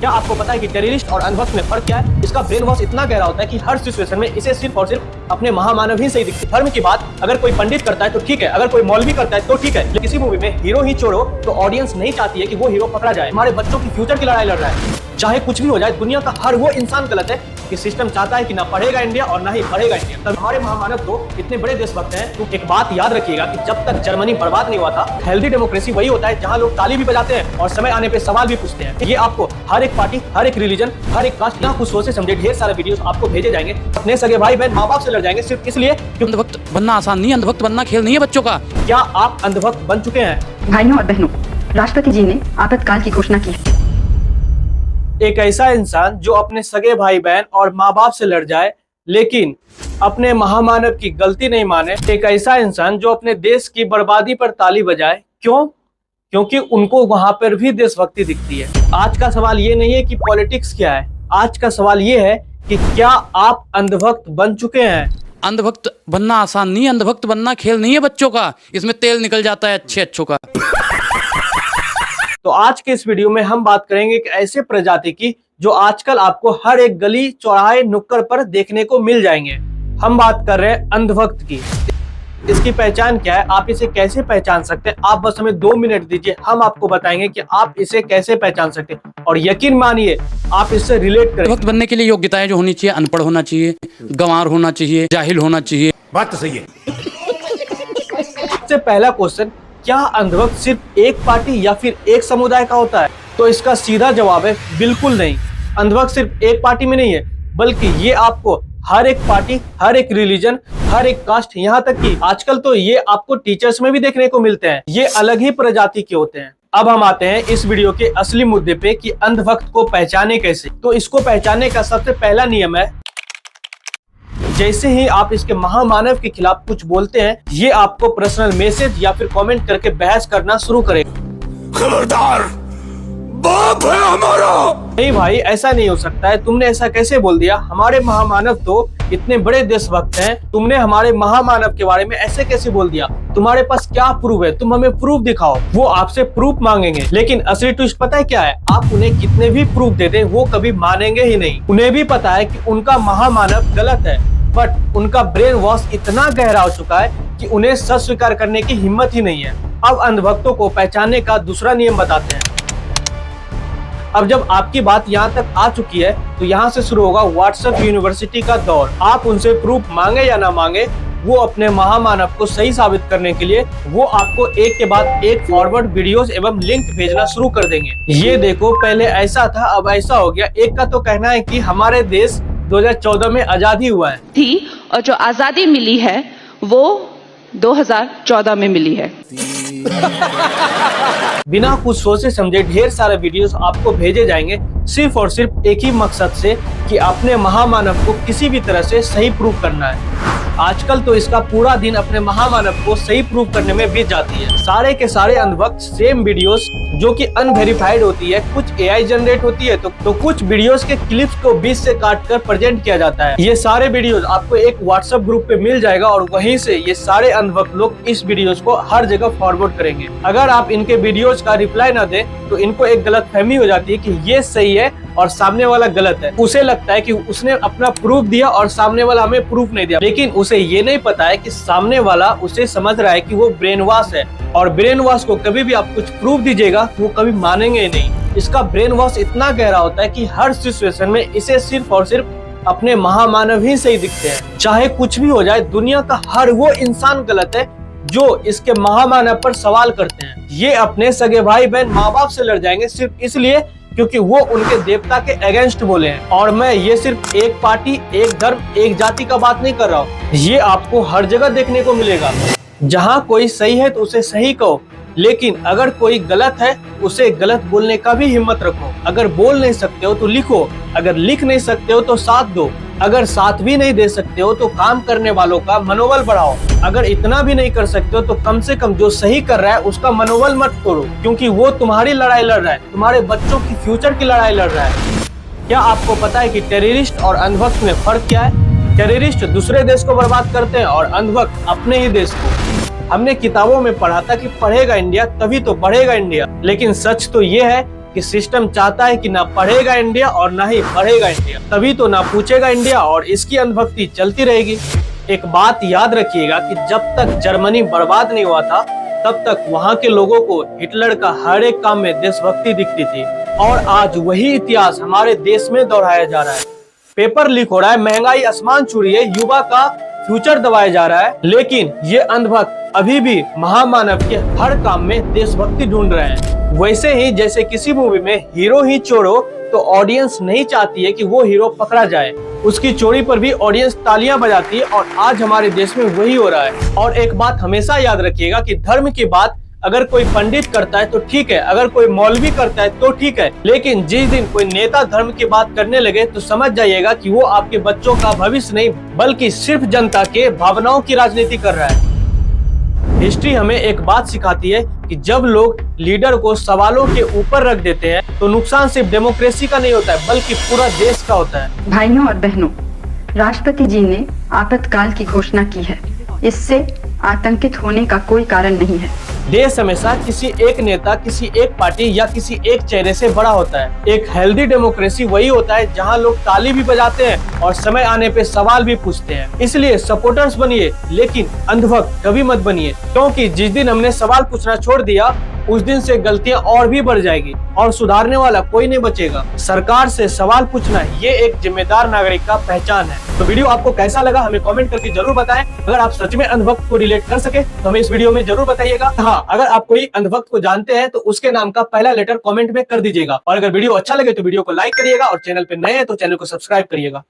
क्या आपको पता है कि टेररिस्ट और अंधभक्त में फर्क क्या है? इसका ब्रेन वॉश इतना गहरा होता है कि हर सिचुएशन में इसे सिर्फ और सिर्फ अपने महामानव ही सही दिखती है। धर्म की बात अगर कोई पंडित करता है तो ठीक है, अगर कोई मौलवी करता है तो ठीक है, लेकिन किसी मूवी में हीरो ही चोर हो तो ऑडियंस नहीं चाहती है कि वो हीरो पकड़ा जाए। हमारे बच्चों की फ्यूचर की लड़ाई लड़ रहा है। चाहे कुछ भी हो जाए, दुनिया का हर वो इंसान गलत है कि सिस्टम चाहता है कि ना पढ़ेगा इंडिया और ना ही बढ़ेगा इंडिया। तब हमारे महामानव तो इतने बड़े देशभक्त हैं। तो एक बात याद रखिएगा कि जब तक जर्मनी बर्बाद नहीं हुआ था, हेल्दी डेमोक्रेसी वही होता है जहां लोग ताली भी बजाते हैं और समय आने पे सवाल भी पूछते हैं। ये आपको हर एक पार्टी, हर एक रिलीजन, हर एक कास्ट, कुछ सोच से समझे ढेर सारे वीडियोस आपको भेजे जाएंगे। अपने सगे भाई बहन माँ बाप से लड़ जाएंगे सिर्फ इसलिए कि अंधभक्त बनना आसान नहीं, अंधभक्त बनना खेल नहीं है बच्चों का। क्या आप अंधभक्त बन चुके हैं? भाइयों और बहनों, राष्ट्रपति जी ने आपातकाल की घोषणा की। एक ऐसा इंसान जो अपने सगे भाई बहन और माँ बाप से लड़ जाए लेकिन अपने महामानव की गलती नहीं माने। एक ऐसा इंसान जो अपने देश की बर्बादी पर ताली बजाए। क्यों? क्योंकि उनको वहां पर भी देशभक्ति दिखती है। आज का सवाल ये नहीं है कि पॉलिटिक्स क्या है, आज का सवाल ये है कि क्या आप अंधभक्त बन चुके हैं? अंधभक्त बनना आसान नहीं, अंधभक्त बनना खेल नहीं है बच्चों का। इसमें तेल निकल जाता है अच्छों का। तो आज के इस वीडियो में हम बात करेंगे एक ऐसे प्रजाति की जो आजकल आपको हर एक गली चौराहे नुक्कड़ पर देखने को मिल जाएंगे। हम बात कर रहे हैं अंधभक्त की। इसकी पहचान क्या है, आप इसे कैसे पहचान सकते हैं? आप बस हमें 2 मिनट दीजिए, हम आपको बताएंगे कि आप इसे कैसे पहचान सकते हैं और यकीन मानिए आप इससे रिलेट करें। अंधभक्त बनने के लिए योग्यताएं जो होनी चाहिए, अनपढ़ होना चाहिए, गंवार होना चाहिए, जाहिल होना चाहिए। बात तो सही है। सबसे पहला क्वेश्चन, क्या अंधभक्त सिर्फ एक पार्टी या फिर एक समुदाय का होता है? तो इसका सीधा जवाब है बिल्कुल नहीं। अंधभक्त सिर्फ एक पार्टी में नहीं है, बल्कि ये आपको हर एक पार्टी, हर एक रिलीजन, हर एक कास्ट, यहाँ तक कि आजकल तो ये आपको टीचर्स में भी देखने को मिलते हैं। ये अलग ही प्रजाति के होते हैं। अब हम आते हैं इस वीडियो के असली मुद्दे पे कि अंधभक्त को पहचाने कैसे। तो इसको पहचानने का सबसे पहला नियम है, जैसे ही आप इसके महामानव के खिलाफ कुछ बोलते हैं, ये आपको पर्सनल मैसेज या फिर कमेंट करके बहस करना शुरू करेगा। खबरदार, बाप है हमारा। नहीं भाई, ऐसा नहीं हो सकता है। तुमने ऐसा कैसे बोल दिया? हमारे महामानव तो इतने बड़े देशभक्त हैं, तुमने हमारे महामानव के बारे में ऐसे कैसे बोल दिया? तुम्हारे पास क्या प्रूफ है? तुम हमें प्रूफ दिखाओ। वो आपसे प्रूफ मांगेंगे, लेकिन असली ट्विस्ट पता है क्या है? आप उन्हें कितने भी प्रूफ दे दें, वो कभी मानेंगे ही नहीं। उन्हें भी पता है कि उनका महामानव गलत है, बट उनका ब्रेन वॉश इतना गहरा हो चुका है कि उन्हें सच स्वीकार करने की हिम्मत ही नहीं है। अब अंधभक्तों को पहचानने का दूसरा नियम बताते हैं। अब जब आपकी बात यहाँ तक आ चुकी है तो यहाँ से शुरू होगा व्हाट्सएप यूनिवर्सिटी का दौर। आप उनसे प्रूफ मांगे या ना मांगे, वो अपने महामानव को सही साबित करने के लिए वो आपको एक के बाद एक फॉरवर्ड वीडियोस एवं लिंक भेजना शुरू कर देंगे। ये देखो, पहले ऐसा था, अब ऐसा हो गया। एक का तो कहना है कि हमारे देश 2014 में आजादी हुआ है थी और जो आजादी मिली है वो 2014 में मिली है। बिना कुछ सोचे समझे ढेर सारे वीडियोस आपको भेजे जाएंगे सिर्फ और सिर्फ एक ही मकसद से कि अपने महामानव को किसी भी तरह से सही प्रूफ करना है। आजकल तो इसका पूरा दिन अपने महामानव को सही प्रूफ करने में बीत जाती है। सारे के सारे अंधभक्त सेम वीडियोस जो कि अनवेरिफाइड होती है, कुछ एआई जनरेट होती है तो कुछ वीडियोस के क्लिप्स को बीच से काट कर प्रेजेंट किया जाता है। ये सारे वीडियोस आपको एक व्हाट्सएप ग्रुप पे मिल जाएगा और वहीं से ये सारे अंधभक्त लोग इस वीडियोस को हर जगह फॉरवर्ड करेंगे। अगर आप इनके वीडियोस का रिप्लाई न दें तो इनको एक गलतफहमी हो जाती है कि ये सही है और सामने वाला गलत है। उसे लगता है कि उसने अपना प्रूफ दिया और सामने वाला हमें प्रूफ नहीं दिया, लेकिन उसे ये नहीं पता है कि सामने वाला उसे समझ रहा है कि वो ब्रेन वॉश है। और ब्रेन वॉश को कभी भी आप कुछ प्रूफ दीजिएगा वो कभी मानेंगे ही नहीं। इसका ब्रेन वॉश इतना गहरा होता है कि हर सिचुएशन में इसे सिर्फ और सिर्फ अपने महामानव ही सही दिखते हैं। चाहे कुछ भी हो जाए, दुनिया का हर वो इंसान गलत है जो इसके महामानव पर सवाल करते हैं। ये अपने सगे भाई बहन माँ बाप से लड़ जाएंगे सिर्फ इसलिए क्योंकि वो उनके देवता के अगेंस्ट बोले हैं। और मैं ये सिर्फ एक पार्टी, एक धर्म, एक जाति का बात नहीं कर रहा हूँ। ये आपको हर जगह देखने को मिलेगा। जहाँ कोई सही है तो उसे सही कहो, लेकिन अगर कोई गलत है उसे गलत बोलने का भी हिम्मत रखो। अगर बोल नहीं सकते हो तो लिखो, अगर लिख नहीं सकते हो तो साथ दो, अगर साथ भी नहीं दे सकते हो तो काम करने वालों का मनोबल बढ़ाओ। अगर इतना भी नहीं कर सकते हो तो कम से कम जो सही कर रहा है उसका मनोबल मत तोड़ो, क्योंकि वो तुम्हारी लड़ाई लड़ रहा है, तुम्हारे बच्चों की फ्यूचर की लड़ाई लड़ रहा है। क्या आपको पता है कि टेररिस्ट और अंधभक्त में फर्क क्या है? टेररिस्ट दूसरे देश को बर्बाद करते हैं और अंधभक्त अपने ही देश को। हमने किताबों में पढ़ा था कि पढ़ेगा इंडिया तभी तो बढ़ेगा इंडिया, लेकिन सच तो ये है कि सिस्टम चाहता है कि ना पढ़ेगा इंडिया और ना ही बढ़ेगा इंडिया, तभी तो ना पूछेगा इंडिया और इसकी अंधभक्ति चलती रहेगी। एक बात याद रखिएगा कि जब तक जर्मनी बर्बाद नहीं हुआ था तब तक वहाँ के लोगों को हिटलर का हर एक काम में देशभक्ति दिखती थी, और आज वही इतिहास हमारे देश में दोहराया जा रहा है। पेपर लीक हो रहा है, महंगाई आसमान छू रही है, युवा का फ्यूचर दबाया जा रहा है, लेकिन ये अंधभक्त अभी भी महामानव के हर काम में देशभक्ति ढूंढ रहे हैं। वैसे ही जैसे किसी मूवी में हीरो ही चोर हो तो ऑडियंस नहीं चाहती है कि वो हीरो पकड़ा जाए, उसकी चोरी पर भी ऑडियंस तालियां बजाती है, और आज हमारे देश में वही हो रहा है। और एक बात हमेशा याद रखिएगा कि धर्म की बात अगर कोई पंडित करता है तो ठीक है, अगर कोई मौलवी करता है तो ठीक है, लेकिन जिस दिन कोई नेता धर्म की बात करने लगे तो समझ जाइएगा कि वो आपके बच्चों का भविष्य नहीं बल्कि सिर्फ जनता के भावनाओं की राजनीति कर रहा है। हिस्ट्री हमें एक बात सिखाती है कि जब लोग लीडर को सवालों के ऊपर रख देते हैं तो नुकसान सिर्फ डेमोक्रेसी का नहीं होता है बल्कि पूरा देश का होता है। भाइयों और बहनों, राष्ट्रपति जी ने आपातकाल की घोषणा की है। इससे आतंकित होने का कोई कारण नहीं है। देश हमेशा किसी एक नेता, किसी एक पार्टी या किसी एक चेहरे से बड़ा होता है। एक हेल्दी डेमोक्रेसी वही होता है जहां लोग ताली भी बजाते हैं और समय आने पे सवाल भी पूछते हैं। इसलिए सपोर्टर्स बनिए, लेकिन अंधभक्त कभी मत बनिए, क्योंकि जिस दिन हमने सवाल पूछना छोड़ दिया उस दिन से गलतियां और भी बढ़ जाएगी और सुधारने वाला कोई नहीं बचेगा। सरकार से सवाल पूछना ये एक जिम्मेदार नागरिक का पहचान है। तो वीडियो आपको कैसा लगा हमें कमेंट करके जरूर बताएं। अगर आप सच में अंधभक्त को रिलेट कर सके तो हमें इस वीडियो में जरूर बताइएगा। हाँ, अगर आप कोई अंधभक्त को जानते हैं तो उसके नाम का पहला लेटर कमेंट में कर दीजिएगा। और अगर वीडियो अच्छा लगे तो वीडियो को लाइक करिएगा और चैनल पे नए हैं तो चैनल को सब्सक्राइब करिएगा।